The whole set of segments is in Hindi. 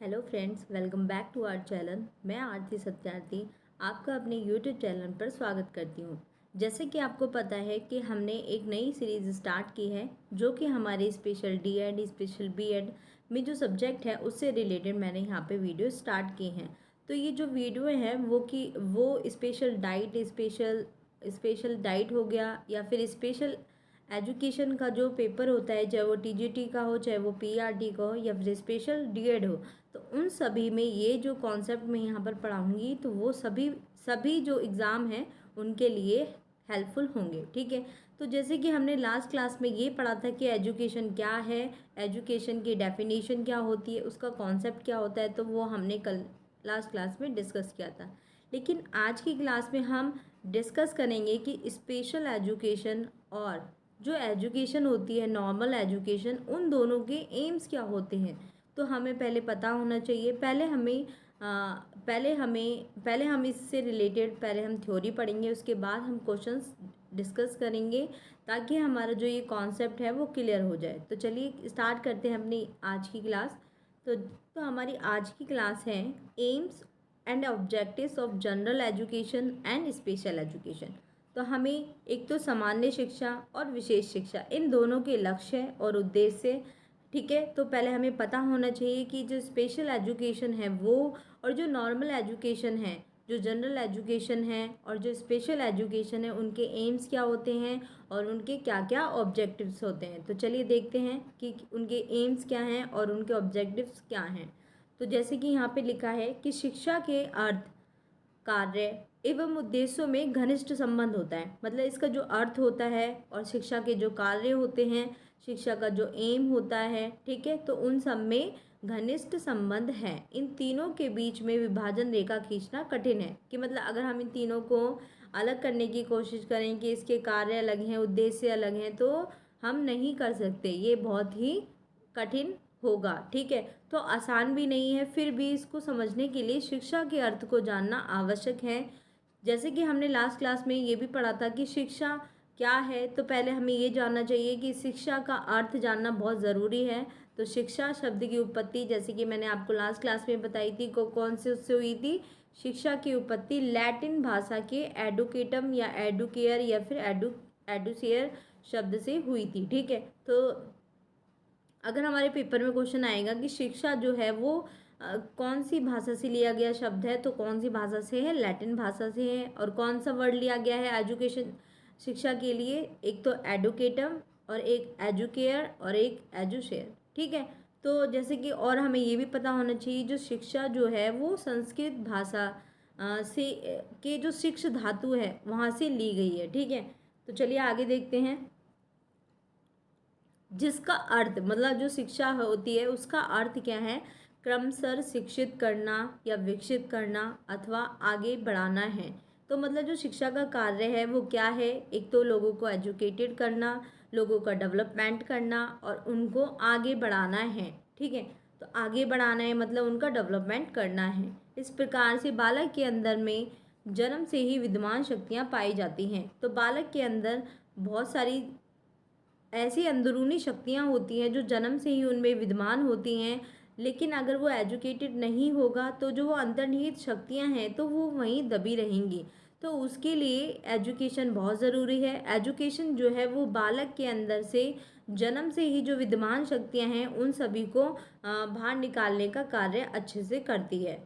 Hello friends, welcome back to our channel. मैं आरती सत्यार्थी आपका अपने यूट्यूब चैनल पर स्वागत करती हूँ। जैसे कि आपको पता है कि हमने एक नई सीरीज़ स्टार्ट की है जो कि हमारे स्पेशल डी.एड, स्पेशल बी.एड में जो सब्जेक्ट है उससे रिलेटेड मैंने यहाँ पे वीडियो स्टार्ट की हैं। तो ये जो वीडियो है वो स्पेशल डाइट हो गया या फिर स्पेशल एजुकेशन का जो पेपर होता है, चाहे वो टीजीटी का हो, चाहे वो पीआरटी का हो या फिर स्पेशल डीएड हो, तो उन सभी में ये जो कॉन्सेप्ट मैं यहाँ पर पढ़ाऊँगी तो वो सभी सभी जो एग्ज़ाम हैं उनके लिए हेल्पफुल होंगे। ठीक है, तो जैसे कि हमने लास्ट क्लास में ये पढ़ा था कि एजुकेशन क्या है, एजुकेशन की डेफिनेशन क्या होती है, उसका कॉन्सेप्ट क्या होता है, तो वो हमने कल लास्ट क्लास में डिस्कस किया था। लेकिन आज की क्लास में हम डिस्कस करेंगे कि स्पेशल एजुकेशन और जो एजुकेशन होती है, नॉर्मल एजुकेशन, उन दोनों के एम्स क्या होते हैं। तो हमें पहले पता होना चाहिए। पहले हम इससे रिलेटेड पहले हम थ्योरी पढ़ेंगे, उसके बाद हम क्वेश्चंस डिस्कस करेंगे ताकि हमारा जो ये कॉन्सेप्ट है वो क्लियर हो जाए। तो चलिए स्टार्ट करते हैं अपनी आज की क्लास। तो हमारी आज की क्लास है AIIMS and objectives of general education and special education. तो हमें एक तो सामान्य शिक्षा और विशेष शिक्षा, इन दोनों के लक्ष्य और उद्देश्य। ठीक है, तो पहले हमें पता होना चाहिए कि जो स्पेशल एजुकेशन है वो, और जो नॉर्मल एजुकेशन है, जो जनरल एजुकेशन है और जो स्पेशल एजुकेशन है, उनके एम्स क्या होते हैं और उनके क्या क्या ऑब्जेक्टिव्स होते हैं। तो चलिए देखते हैं कि उनके एम्स क्या हैं और उनके ऑब्जेक्टिव्स क्या हैं। तो जैसे कि यहाँ पे लिखा है कि शिक्षा के अर्थ, कार्य एवं उद्देश्यों में घनिष्ठ संबंध होता है। मतलब इसका जो अर्थ होता है और शिक्षा के जो कार्य होते हैं, शिक्षा का जो एम होता है, ठीक है, तो उन सब में घनिष्ठ संबंध है। इन तीनों के बीच में विभाजन रेखा खींचना कठिन है। कि मतलब अगर हम इन तीनों को अलग करने की कोशिश करें कि इसके कार्य अलग हैं, उद्देश्य अलग हैं, तो हम नहीं कर सकते। ये बहुत ही कठिन होगा। ठीक है, तो आसान भी नहीं है। फिर भी इसको समझने के लिए शिक्षा के अर्थ को जानना आवश्यक है। जैसे कि हमने लास्ट क्लास में ये भी पढ़ा था कि शिक्षा क्या है, तो पहले हमें ये जानना चाहिए कि शिक्षा का अर्थ जानना बहुत ज़रूरी है। तो शिक्षा शब्द की उत्पत्ति, जैसे कि मैंने आपको लास्ट क्लास में बताई थी, कौन से उससे हुई थी। शिक्षा की उत्पत्ति लैटिन भाषा के एडुकेटम या एडुकेयर या फिर एडुसियर शब्द से हुई थी। ठीक है, तो अगर हमारे पेपर में क्वेश्चन आएगा कि शिक्षा जो है वो कौन सी भाषा से लिया गया शब्द है, तो कौन सी भाषा से है, लैटिन भाषा से है। और कौन सा वर्ड लिया गया है एजुकेशन, शिक्षा के लिए, एक तो एडुकेटम और एक एजुकेयर और एक एजुशेयर। ठीक है, तो जैसे कि और हमें ये भी पता होना चाहिए जो शिक्षा जो है वो संस्कृत भाषा से के जो शिक्ष धातु है वहाँ से ली गई है। ठीक है, तो चलिए आगे देखते हैं। जिसका अर्थ, मतलब जो शिक्षा होती है उसका अर्थ क्या है, क्रमशः शिक्षित करना या विकसित करना अथवा आगे बढ़ाना है। तो मतलब जो शिक्षा का कार्य है वो क्या है, एक तो लोगों को एजुकेटेड करना, लोगों का डेवलपमेंट करना और उनको आगे बढ़ाना है। ठीक है, तो आगे बढ़ाना है मतलब उनका डेवलपमेंट करना है। इस प्रकार से बालक के अंदर में जन्म से ही विद्यमान शक्तियाँ पाई जाती हैं। तो बालक के अंदर बहुत सारी ऐसी अंदरूनी शक्तियाँ होती हैं जो जन्म से ही उनमें विद्यमान होती हैं। लेकिन अगर वो एजुकेटेड नहीं होगा तो जो वो अंतर्निहित शक्तियाँ हैं तो वो वहीं दबी रहेंगी। तो उसके लिए एजुकेशन बहुत ज़रूरी है। एजुकेशन जो है वो बालक के अंदर से जन्म से ही जो विद्यमान शक्तियाँ हैं उन सभी को बाहर निकालने का कार्य अच्छे से करती है।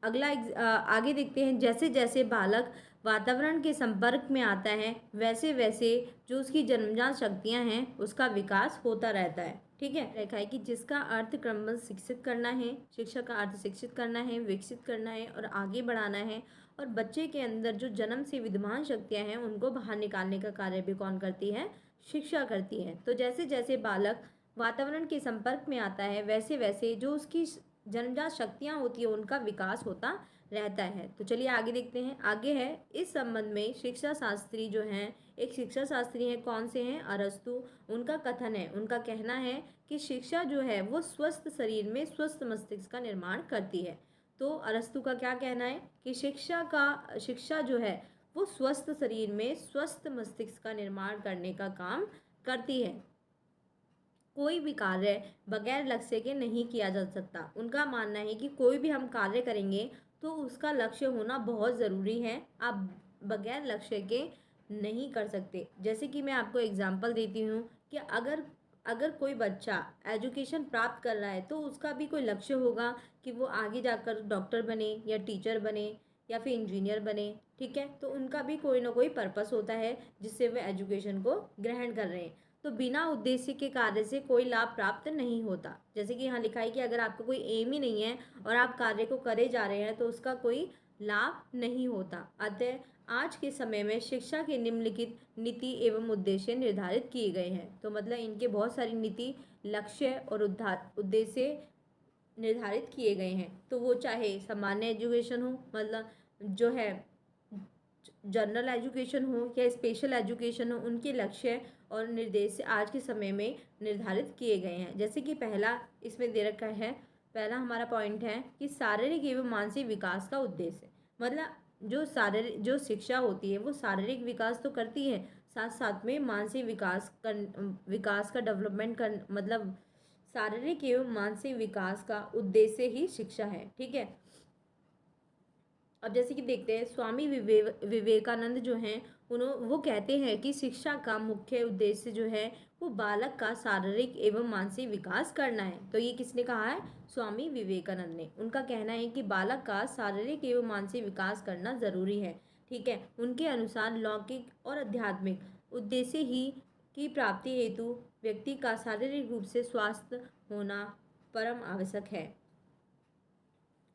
आगे देखते हैं। जैसे जैसे बालक वातावरण के संपर्क में आता है वैसे वैसे जो उसकी जन्मजात शक्तियां हैं उसका विकास होता रहता है। ठीक है, रखा है कि जिसका अर्थ क्रमबद्ध शिक्षित करना है, शिक्षा का अर्थ शिक्षित करना है, विकसित करना है और आगे बढ़ाना है। और बच्चे के अंदर जो जन्म से विद्यमान शक्तियां हैं उनको बाहर निकालने का कार्य भी कौन करती है, शिक्षा करती है। तो जैसे जैसे बालक वातावरण के संपर्क में आता है वैसे वैसे जो उसकी जन्मजात शक्तियाँ होती है उनका विकास होता रहता है। तो चलिए आगे देखते हैं। आगे है इस संबंध में शिक्षा शास्त्री जो हैं, एक शिक्षा शास्त्री हैं, कौन से हैं, अरस्तु। उनका कथन है, उनका कहना है कि शिक्षा जो है वो स्वस्थ शरीर में स्वस्थ मस्तिष्क का निर्माण करती है। तो अरस्तु का क्या कहना है कि शिक्षा जो है वो स्वस्थ शरीर में स्वस्थ मस्तिष्क का निर्माण करने का काम करती है। कोई भी कार्य बगैर लक्ष्य के नहीं किया जा सकता। उनका मानना है कि कोई भी हम कार्य करेंगे तो उसका लक्ष्य होना बहुत ज़रूरी है। आप बगैर लक्ष्य के नहीं कर सकते। जैसे कि मैं आपको एग्जांपल देती हूँ कि अगर अगर कोई बच्चा एजुकेशन प्राप्त कर रहा है तो उसका भी कोई लक्ष्य होगा कि वो आगे जाकर डॉक्टर बने या टीचर बने या फिर इंजीनियर बने। ठीक है, तो उनका भी कोई ना कोई पर्पस होता है जिससे वे एजुकेशन को ग्रहण कर रहे हैं। तो बिना उद्देश्य के कार्य से कोई लाभ प्राप्त नहीं होता। जैसे कि यहाँ लिखा है कि अगर आपका कोई एम ही नहीं है और आप कार्य को करे जा रहे हैं तो उसका कोई लाभ नहीं होता। अतः आज के समय में शिक्षा के निम्नलिखित नीति एवं उद्देश्य निर्धारित किए गए हैं। तो मतलब इनके बहुत सारी नीति, लक्ष्य और उद्देश्य निर्धारित किए गए हैं। तो वो चाहे सामान्य एजुकेशन हो, मतलब जो है जनरल एजुकेशन हो या स्पेशल एजुकेशन हो, उनके लक्ष्य और निर्देश आज के समय में निर्धारित किए गए हैं। जैसे कि पहला इसमें दे रखा है, पहला हमारा पॉइंट है कि शारीरिक एवं मानसिक विकास का उद्देश्य। मतलब जो शिक्षा होती है वो शारीरिक विकास तो करती है, साथ साथ में मानसिक विकास का डेवलपमेंट कर, मतलब शारीरिक एवं मानसिक विकास का उद्देश्य ही शिक्षा है। ठीक है, अब जैसे कि देखते हैं स्वामी विवेकानंद जो हैं वो कहते हैं कि शिक्षा का मुख्य उद्देश्य जो है वो बालक का शारीरिक एवं मानसिक विकास करना है। तो ये किसने कहा है? स्वामी विवेकानंद ने। उनका कहना है कि बालक का शारीरिक एवं मानसिक विकास करना जरूरी है। ठीक है, उनके अनुसार लौकिक और आध्यात्मिक उद्देश्य ही की प्राप्ति हेतु व्यक्ति का शारीरिक रूप से स्वस्थ होना परम आवश्यक है।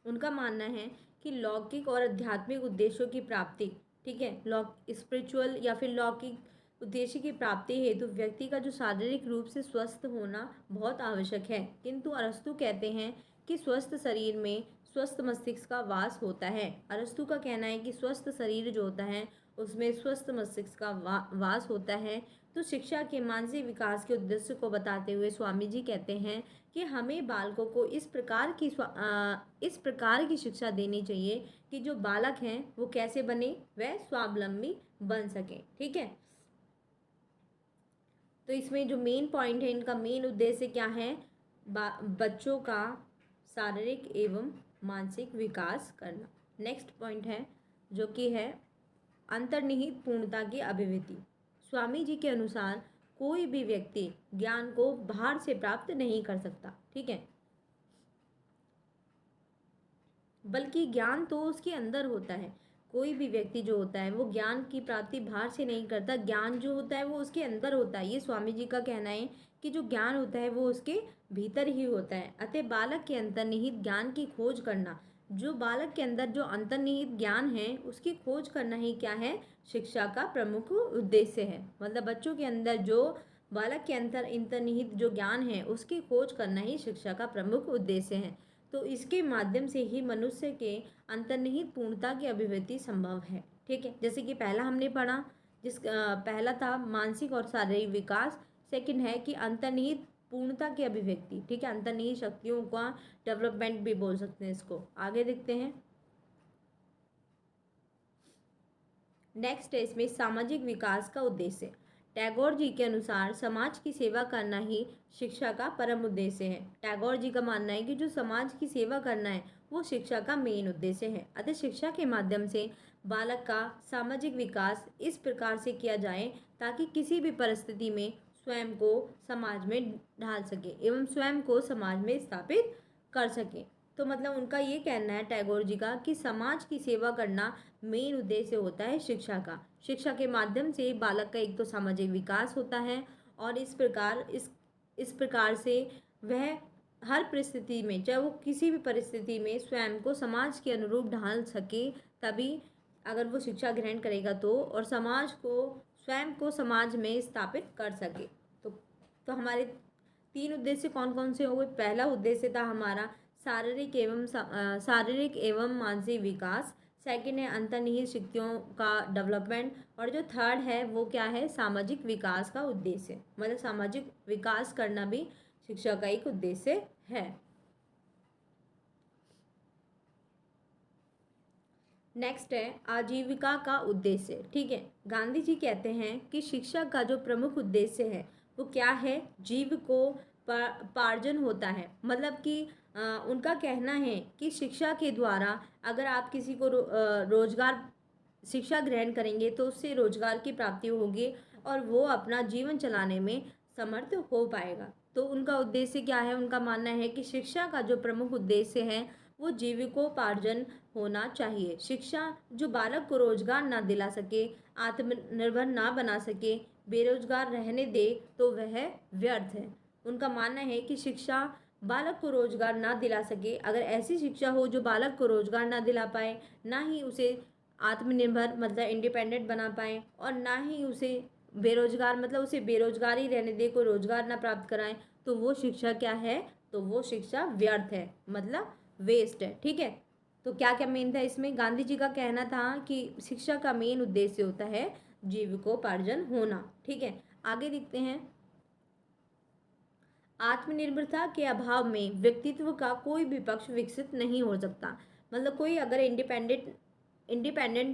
उनका मानना है कि लौकिक और आध्यात्मिक उद्देश्यों की प्राप्ति, ठीक है, स्पिरिचुअल या फिर लौकिक उद्देश्य की प्राप्ति हेतु व्यक्ति का जो शारीरिक रूप से स्वस्थ होना बहुत आवश्यक है। किंतु अरस्तु कहते हैं कि स्वस्थ शरीर में स्वस्थ मस्तिष्क का वास होता है। अरस्तु का कहना है कि स्वस्थ शरीर जो होता है उसमें स्वस्थ मस्तिष्क का वास होता है। तो शिक्षा के मानसिक विकास के उद्देश्य को बताते हुए स्वामी जी कहते हैं कि हमें बालकों को इस प्रकार की शिक्षा देनी चाहिए कि जो बालक हैं वो कैसे बने, वह स्वावलंबी बन सके। ठीक है, तो इसमें जो मेन पॉइंट है, इनका मेन उद्देश्य क्या है? बच्चों का शारीरिक एवं मानसिक विकास करना। नेक्स्ट पॉइंट है जो कि है अंतर्निहित पूर्णता की अभिव्यक्ति। स्वामी जी के अनुसार कोई भी व्यक्ति ज्ञान को बाहर से प्राप्त नहीं कर सकता। ठीक है, बल्कि ज्ञान तो उसके अंदर होता है। कोई भी व्यक्ति जो होता है वो ज्ञान की प्राप्ति बाहर से नहीं करता, ज्ञान जो होता है वो उसके अंदर होता है। ये स्वामी जी का कहना है कि जो ज्ञान होता है वो उसके भीतर ही होता है। अतः बालक के अंतर्निहित ज्ञान की खोज करना, जो बालक के अंदर जो अंतर्निहित ज्ञान है उसकी खोज करना ही क्या है? शिक्षा का प्रमुख उद्देश्य है। मतलब बच्चों के अंदर जो बालक के अंतर्निहित जो ज्ञान है उसकी खोज करना ही शिक्षा का प्रमुख उद्देश्य है। तो इसके माध्यम से ही मनुष्य के अंतर्निहित पूर्णता की अभिव्यक्ति संभव है। ठीक है, जैसे कि पहला हमने पढ़ा, पहला था मानसिक और शारीरिक विकास, सेकंड है कि अंतर्निहित पूर्णता की अभिव्यक्ति। ठीक है, अंतर्निहित शक्तियों का डेवलपमेंट भी बोल सकते हैं इसको। आगे देखते हैं, नेक्स्ट है इसमें सामाजिक विकास का उद्देश्य। टैगोर जी के अनुसार समाज की सेवा करना ही शिक्षा का परम उद्देश्य है। टैगोर जी का मानना है कि जो समाज की सेवा करना है वो शिक्षा का मेन उद्देश्य है। अतः शिक्षा के माध्यम से बालक का सामाजिक विकास इस प्रकार से किया जाए ताकि किसी भी परिस्थिति में स्वयं को समाज में ढाल सके एवं स्वयं को समाज में स्थापित कर सके। तो मतलब उनका ये कहना है टैगोर जी का कि समाज की सेवा करना मेन उद्देश्य होता है शिक्षा का। शिक्षा के माध्यम से बालक का एक तो सामाजिक विकास होता है और इस प्रकार से वह हर परिस्थिति में, चाहे वो किसी भी परिस्थिति में स्वयं को समाज के अनुरूप ढाल सके, तभी अगर वो शिक्षा ग्रहण करेगा तो, और समाज को स्वयं को समाज में स्थापित कर सके। तो हमारे तीन उद्देश्य कौन कौन से हो गए? पहला उद्देश्य था हमारा शारीरिक एवं मानसिक विकास, सेकंड है अंतर्निहित शक्तियों का डेवलपमेंट, और जो थर्ड है वो क्या है? सामाजिक विकास का उद्देश्य। मतलब सामाजिक विकास करना भी शिक्षा का एक उद्देश्य है। नेक्स्ट है आजीविका का उद्देश्य। ठीक है, गांधी जी कहते हैं कि शिक्षा का जो प्रमुख उद्देश्य है वो क्या है? जीव को पार्जन होता है। मतलब कि उनका कहना है कि शिक्षा के द्वारा अगर आप किसी को रोजगार शिक्षा ग्रहण करेंगे तो उससे रोजगार की प्राप्ति होगी और वो अपना जीवन चलाने में समर्थ हो पाएगा। तो उनका उद्देश्य क्या है? उनका मानना है कि शिक्षा का जो प्रमुख उद्देश्य है वो जीविकोपार्जन होना चाहिए। शिक्षा जो बालक को रोजगार ना दिला सके, आत्मनिर्भर ना बना सके, बेरोजगार रहने दे तो वह व्यर्थ है। उनका मानना है कि शिक्षा बालक को रोजगार ना दिला सके, अगर ऐसी शिक्षा हो जो बालक को रोजगार ना दिला पाए, ना ही उसे आत्मनिर्भर मतलब इंडिपेंडेंट बना पाए, और ना ही उसे बेरोजगार मतलब उसे बेरोजगार ही रहने दे, कोई रोजगार ना प्राप्त कराए, तो वो शिक्षा क्या है? तो वो शिक्षा व्यर्थ है, मतलब वेस्ट है। ठीक है, तो क्या क्या मेन था इसमें? गांधी जी का कहना था कि शिक्षा का मेन उद्देश्य होता है जीविकोपार्जन होना। ठीक है, आगे देखते हैं। आत्मनिर्भरता के अभाव में व्यक्तित्व का कोई भी पक्ष विकसित नहीं हो सकता। मतलब कोई अगर इंडिपेंडेंट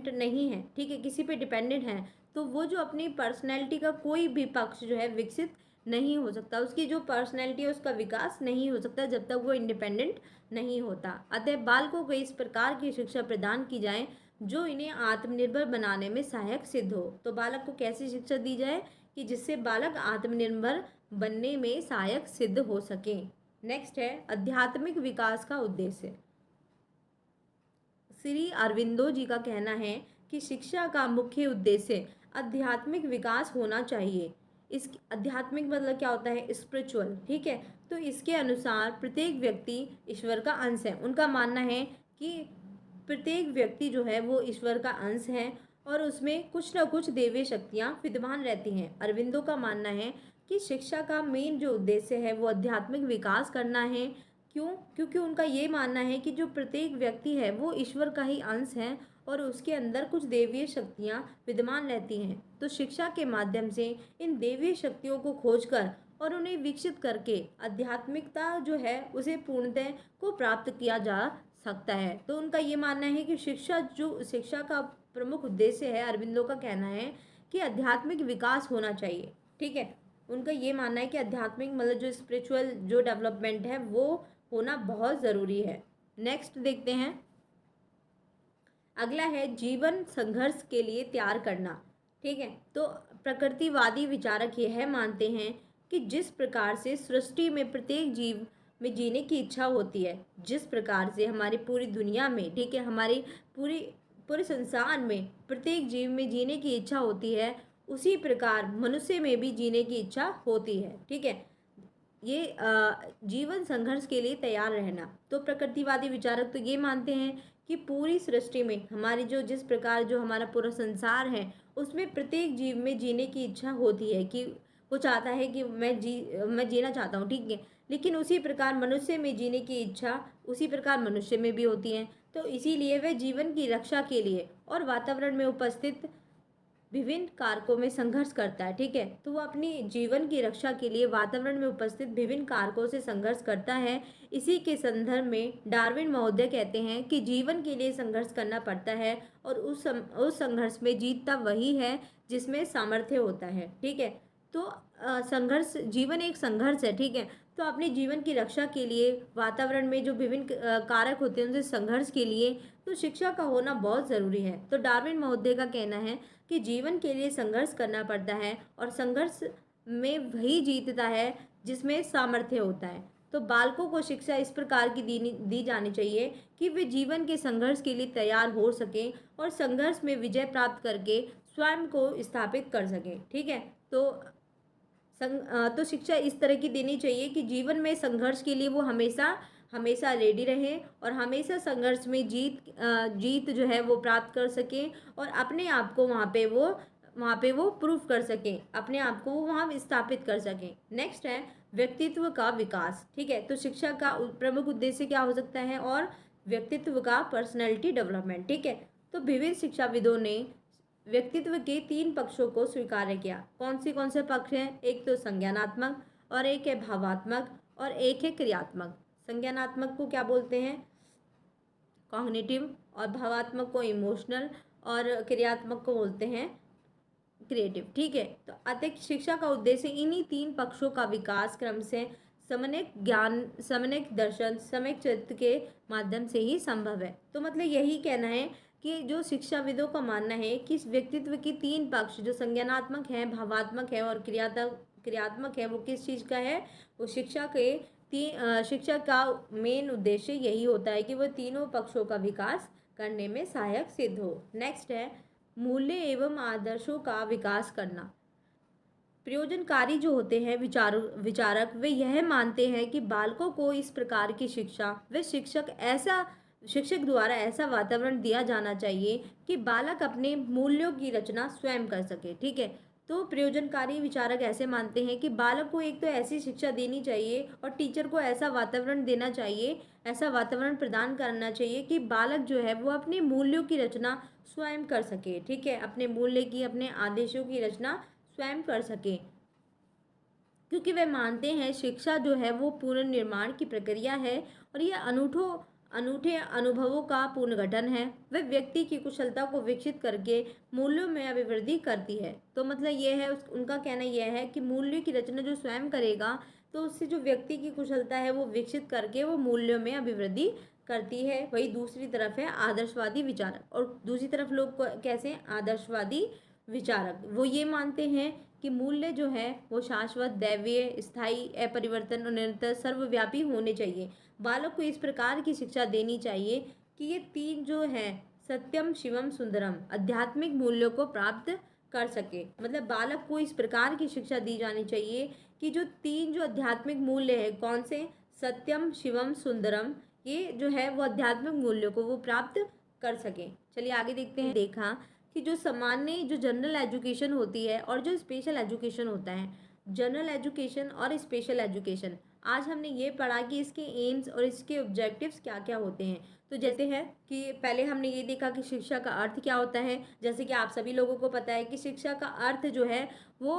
नहीं है, ठीक है, किसी पे डिपेंडेंट है, तो वो जो अपनी पर्सनैलिटी का कोई भी पक्ष जो है विकसित नहीं हो सकता। उसकी जो पर्सनैलिटी है उसका विकास नहीं हो सकता जब तक वो इंडिपेंडेंट नहीं होता। अतः बालकों को इस प्रकार की शिक्षा प्रदान की जाए जो इन्हें आत्मनिर्भर बनाने में सहायक सिद्ध हो। तो बालक को कैसी शिक्षा दी जाए कि जिससे बालक आत्मनिर्भर बनने में सहायक सिद्ध हो सके। नेक्स्ट है आध्यात्मिक विकास का उद्देश्य। श्री अरविंदो जी का कहना है कि शिक्षा का मुख्य उद्देश्य आध्यात्मिक विकास होना चाहिए। इस आध्यात्मिक मतलब क्या होता है? स्पिरिचुअल। ठीक है, तो इसके अनुसार प्रत्येक व्यक्ति ईश्वर का अंश है। उनका मानना है कि प्रत्येक व्यक्ति जो है वो ईश्वर का अंश है और उसमें कुछ ना कुछ दैवीय शक्तियाँ विद्यमान रहती हैं। अरविंदो का मानना है कि शिक्षा का मेन जो उद्देश्य है वो आध्यात्मिक विकास करना है। क्यों? क्योंकि उनका ये मानना है कि जो प्रत्येक व्यक्ति है वो ईश्वर का ही अंश है और उसके अंदर कुछ दैवीय शक्तियाँ विद्यमान रहती हैं। तो शिक्षा के माध्यम से इन दैवीय शक्तियों को खोजकर और उन्हें विकसित करके आध्यात्मिकता जो है उसे पूर्णतः को प्राप्त किया जा सकता है। तो उनका ये मानना है कि शिक्षा का प्रमुख उद्देश्य है, अरविंदो का कहना है कि आध्यात्मिक विकास होना चाहिए। ठीक है, उनका ये मानना है कि आध्यात्मिक मतलब जो स्पिरिचुअल जो डेवलपमेंट है वो होना बहुत ज़रूरी है। नेक्स्ट देखते हैं, अगला है जीवन संघर्ष के लिए तैयार करना। ठीक है, तो प्रकृतिवादी विचारक यह मानते हैं कि जिस प्रकार से सृष्टि में प्रत्येक जीव में जीने की इच्छा होती है, जिस प्रकार से हमारी पूरी दुनिया में, ठीक है, हमारी पूरी पूरे संसार में प्रत्येक जीव में जीने की इच्छा होती है, उसी प्रकार मनुष्य में भी जीने की इच्छा होती है। ठीक है, ये जीवन संघर्ष के लिए तैयार रहना। तो प्रकृतिवादी विचारक तो ये मानते हैं कि पूरी सृष्टि में हमारी जो जिस प्रकार जो हमारा पूरा संसार है उसमें प्रत्येक जीव में जीने की इच्छा होती है कि वो चाहता है कि मैं जीना चाहता हूँ। ठीक है, लेकिन उसी प्रकार मनुष्य में जीने की इच्छा उसी प्रकार मनुष्य में भी होती है। तो इसीलिए वह जीवन की रक्षा के लिए और वातावरण में उपस्थित विभिन्न कारकों में संघर्ष करता है। ठीक है, तो वो अपनी जीवन की रक्षा के लिए वातावरण में उपस्थित विभिन्न कारकों से संघर्ष करता है। इसी के संदर्भ में डार्विन महोदय कहते हैं कि जीवन के लिए संघर्ष करना पड़ता है और उस संघर्ष में जीतता वही है जिसमें सामर्थ्य होता है। ठीक है, तो संघर्ष जीवन एक संघर्ष है। ठीक है, तो अपने जीवन की रक्षा के लिए वातावरण में जो विभिन्न कारक होते हैं उनसे संघर्ष के लिए तो शिक्षा का होना बहुत ज़रूरी है। तो डार्विन महोदय का कहना है कि जीवन के लिए संघर्ष करना पड़ता है और संघर्ष में वही जीतता है जिसमें सामर्थ्य होता है। तो बालकों को शिक्षा इस प्रकार की दी जानी चाहिए कि वे जीवन के संघर्ष के लिए तैयार हो सकें और संघर्ष में विजय प्राप्त करके स्वयं को स्थापित कर सकें। ठीक है, तो शिक्षा इस तरह की देनी चाहिए कि जीवन में संघर्ष के लिए वो हमेशा हमेशा रेडी रहे और हमेशा संघर्ष में जीत जो है वो प्राप्त कर सकें और अपने आप को वहाँ पे वो प्रूफ कर सकें, अपने आप को वो वहाँ स्थापित कर सकें। नेक्स्ट है व्यक्तित्व का विकास। ठीक है, तो शिक्षा का प्रमुख उद्देश्य क्या हो सकता है? और व्यक्तित्व का पर्सनैलिटी डेवलपमेंट। ठीक है, तो विभिन्न शिक्षाविदों ने व्यक्तित्व के 3 पक्षों को स्वीकार किया। कौन से पक्ष हैं? एक तो संज्ञानात्मक और एक है भावात्मक और एक है क्रियात्मक। संज्ञानात्मक को क्या बोलते हैं? कॉग्निटिव, और भावात्मक को इमोशनल और क्रियात्मक को बोलते हैं क्रिएटिव। ठीक है, तो अतिरिक्त शिक्षा का उद्देश्य इन्हीं 3 पक्षों का विकास क्रम से समन्वय ज्ञान, समन्वय दर्शन, समन्वय चरित्र के माध्यम से ही संभव है। तो मतलब यही कहना है कि जो शिक्षाविदों का मानना है कि इस व्यक्तित्व के तीन पक्ष जो संज्ञानात्मक है, भावात्मक है और क्रियात्मक है, वो किस चीज़ का है, वो शिक्षा का मेन उद्देश्य यही होता है कि वह तीनों पक्षों का विकास करने में सहायक सिद्ध हो। नेक्स्ट है मूल्य एवं आदर्शों का विकास करना। प्रयोजनकारी जो होते हैं विचारक वे यह मानते हैं कि बालकों को इस प्रकार की शिक्षा व शिक्षक द्वारा ऐसा वातावरण दिया जाना चाहिए कि बालक अपने मूल्यों की रचना स्वयं कर सके। ठीक है, तो प्रयोजनकारी विचारक ऐसे मानते हैं कि बालक को एक तो ऐसी शिक्षा देनी चाहिए और टीचर को ऐसा वातावरण देना चाहिए, ऐसा वातावरण प्रदान करना चाहिए कि बालक जो है वो अपने मूल्यों की रचना स्वयं कर सके। ठीक है, अपने मूल्य की, अपने आदेशों की रचना स्वयं कर सके, क्योंकि वे मानते हैं शिक्षा जो है वो पुनर्निर्माण की प्रक्रिया है और यह अनूठे अनुभवों का पुनर्गठन है। वह व्यक्ति की कुशलता को विकसित करके मूल्यों में अभिवृद्धि करती है। तो मतलब ये है उनका कहना यह है कि मूल्य की रचना जो स्वयं करेगा तो उससे जो व्यक्ति की कुशलता है वो विकसित करके वो मूल्यों में अभिवृद्धि करती है। वही दूसरी तरफ है आदर्शवादी विचारक, और दूसरी तरफ लोग कैसे हैं, आदर्शवादी विचारक वो ये मानते हैं कि मूल्य जो है वो शाश्वत, दैवीय, स्थायी, अपरिवर्तन और निरंतर सर्वव्यापी होने चाहिए। बालक को इस प्रकार की शिक्षा देनी चाहिए कि ये तीन जो है सत्यम, शिवम, सुंदरम आध्यात्मिक मूल्यों को प्राप्त कर सके। मतलब बालक को इस प्रकार की शिक्षा दी जानी चाहिए कि जो तीन जो आध्यात्मिक मूल्य है, कौन से, सत्यम, शिवम, सुंदरम, ये जो है वो आध्यात्मिक मूल्यों को वो प्राप्त कर सके। चलिए आगे देखते हैं। देखा कि जो सामान्य जो जनरल एजुकेशन होती है और जो स्पेशल एजुकेशन होता है, जनरल एजुकेशन और स्पेशल एजुकेशन, आज हमने ये पढ़ा कि इसके एम्स और इसके ऑब्जेक्टिव्स क्या क्या होते हैं। तो जैसे है कि पहले हमने ये देखा कि शिक्षा का अर्थ क्या होता है। जैसे कि आप सभी लोगों को पता है कि शिक्षा का अर्थ जो है वो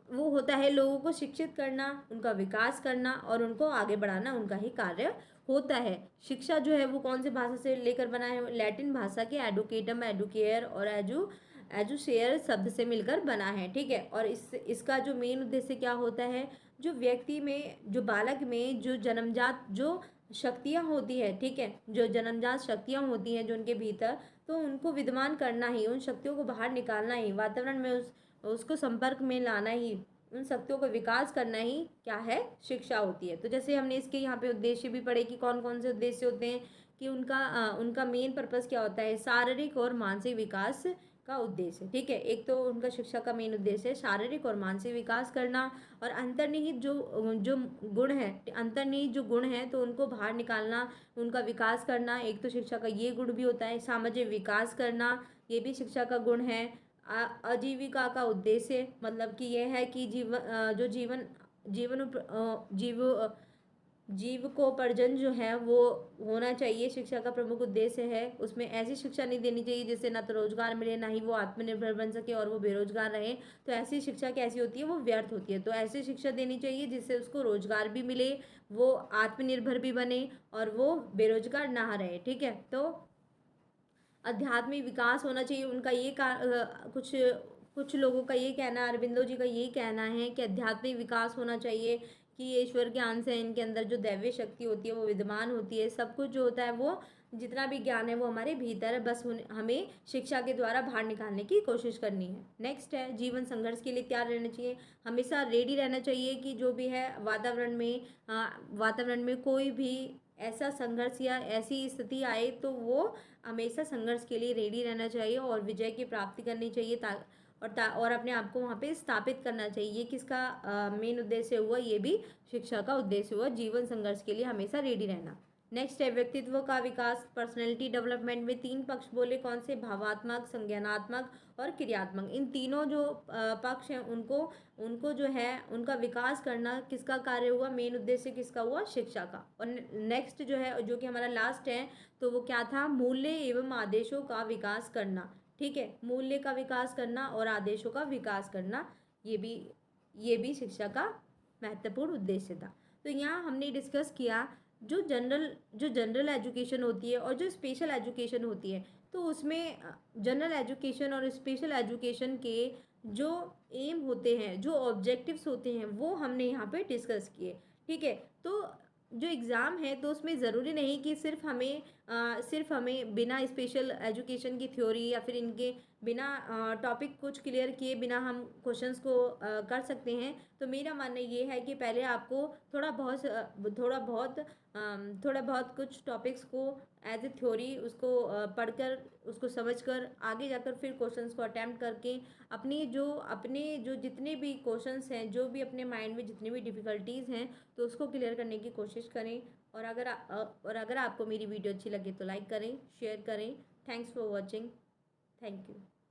होता है लोगों को शिक्षित करना, उनका विकास करना और उनको आगे बढ़ाना, उनका ही कार्य होता है। शिक्षा जो है वो कौन सी भाषा से लेकर बना है, लैटिन भाषा के एडुकेटम, एडुकेयर और एजुशेयर शब्द से मिलकर बना है। ठीक है, और इसका जो मेन उद्देश्य क्या होता है, जो व्यक्ति में, जो बालक में जो जन्मजात जो शक्तियाँ होती है, ठीक है, जो जन्मजात शक्तियाँ होती हैं जो उनके भीतर, तो उनको विद्यमान करना ही, उन शक्तियों को बाहर निकालना ही, वातावरण में उसको संपर्क में लाना ही, उन शक्तियों का विकास करना ही क्या है, शिक्षा होती है। तो जैसे हमने इसके यहाँ पे उद्देश्य भी पढ़े कि कौन कौन से उद्देश्य होते हैं, कि उनका मेन पर्पस क्या होता है, शारीरिक और मानसिक विकास का उद्देश्य। ठीक है, एक तो उनका शिक्षा का मेन उद्देश्य है शारीरिक और मानसिक विकास करना, और अंतर्निहित जो जो गुण है, अंतर्निहित जो गुण है तो उनको बाहर निकालना, उनका विकास करना। एक तो शिक्षा का ये गुण भी होता है, सामाजिक विकास करना, ये भी शिक्षा का गुण है। आजीविका का उद्देश्य मतलब कि यह है कि जो जीविकोपार्जन जो है वो होना चाहिए, शिक्षा का प्रमुख उद्देश्य है। उसमें ऐसी शिक्षा नहीं देनी चाहिए जिससे ना तो रोजगार मिले, ना ही वो आत्मनिर्भर बन सके और वो बेरोजगार रहे। तो ऐसी शिक्षा कैसी होती है, वो व्यर्थ होती है। तो ऐसी शिक्षा देनी चाहिए जिससे उसको रोजगार भी मिले, वो आत्मनिर्भर भी बने और वो बेरोजगार ना रहे। ठीक है, तो आध्यात्मिक विकास होना चाहिए उनका, ये कुछ लोगों का ये कहना, अरबिंदो जी का ये कहना है कि आध्यात्मिक विकास होना चाहिए, कि ये ईश्वर ज्ञान से इनके अंदर जो दैवीय शक्ति होती है वो विद्यमान होती है। सब कुछ जो होता है वो, जितना भी ज्ञान है वो हमारे भीतर है, बस हमें शिक्षा के द्वारा बाहर निकालने की कोशिश करनी है। नेक्स्ट है जीवन संघर्ष के लिए तैयार रहना चाहिए, हमेशा रेडी रहना चाहिए कि जो भी है वातावरण में कोई भी ऐसा संघर्ष या ऐसी स्थिति आए तो वो हमेशा संघर्ष के लिए रेडी रहना चाहिए और विजय की प्राप्ति करनी चाहिए, और अपने आप को वहाँ पे स्थापित करना चाहिए। किसका मेन उद्देश्य हुआ, ये भी शिक्षा का उद्देश्य हुआ, जीवन संघर्ष के लिए हमेशा रेडी रहना। नेक्स्ट है व्यक्तित्व का विकास, पर्सनैलिटी डेवलपमेंट में तीन पक्ष बोले, कौन से, भावात्मक, संज्ञानात्मक और क्रियात्मक। इन तीनों जो पक्ष हैं उनको जो है उनका विकास करना किसका कार्य हुआ, मेन उद्देश्य किसका हुआ, शिक्षा का। और नेक्स्ट जो है, जो कि हमारा लास्ट है, तो वो क्या था, मूल्य एवं आदेशों का विकास करना। ठीक है, मूल्य का विकास करना और आदेशों का विकास करना, ये भी शिक्षा का महत्वपूर्ण उद्देश्य था। तो यहाँ हमने डिस्कस किया जो जनरल एजुकेशन होती है और जो स्पेशल एजुकेशन होती है, तो उसमें जनरल एजुकेशन और स्पेशल एजुकेशन के जो एम होते हैं, जो ऑब्जेक्टिव्स होते हैं, वो हमने यहाँ पे डिस्कस किए। ठीक है। तो जो एग्ज़ाम है तो उसमें ज़रूरी नहीं कि सिर्फ हमें बिना स्पेशल एजुकेशन की थ्योरी या फिर इनके बिना टॉपिक कुछ क्लियर किए बिना हम क्वेश्चंस को कर सकते हैं। तो मेरा मानना ये है कि पहले आपको थोड़ा बहुत कुछ टॉपिक्स को एज ए थ्योरी उसको पढ़कर उसको समझकर आगे जाकर फिर क्वेश्चंस को अटेम्प्ट करके अपने जो जितने भी क्वेश्चंस हैं, जो भी अपने माइंड में जितनी भी डिफ़िकल्टीज़ हैं, तो उसको क्लियर करने की कोशिश करें। और अगर आपको मेरी वीडियो अच्छी लगे तो लाइक करें, शेयर करें। Thanks for watching. Thank you.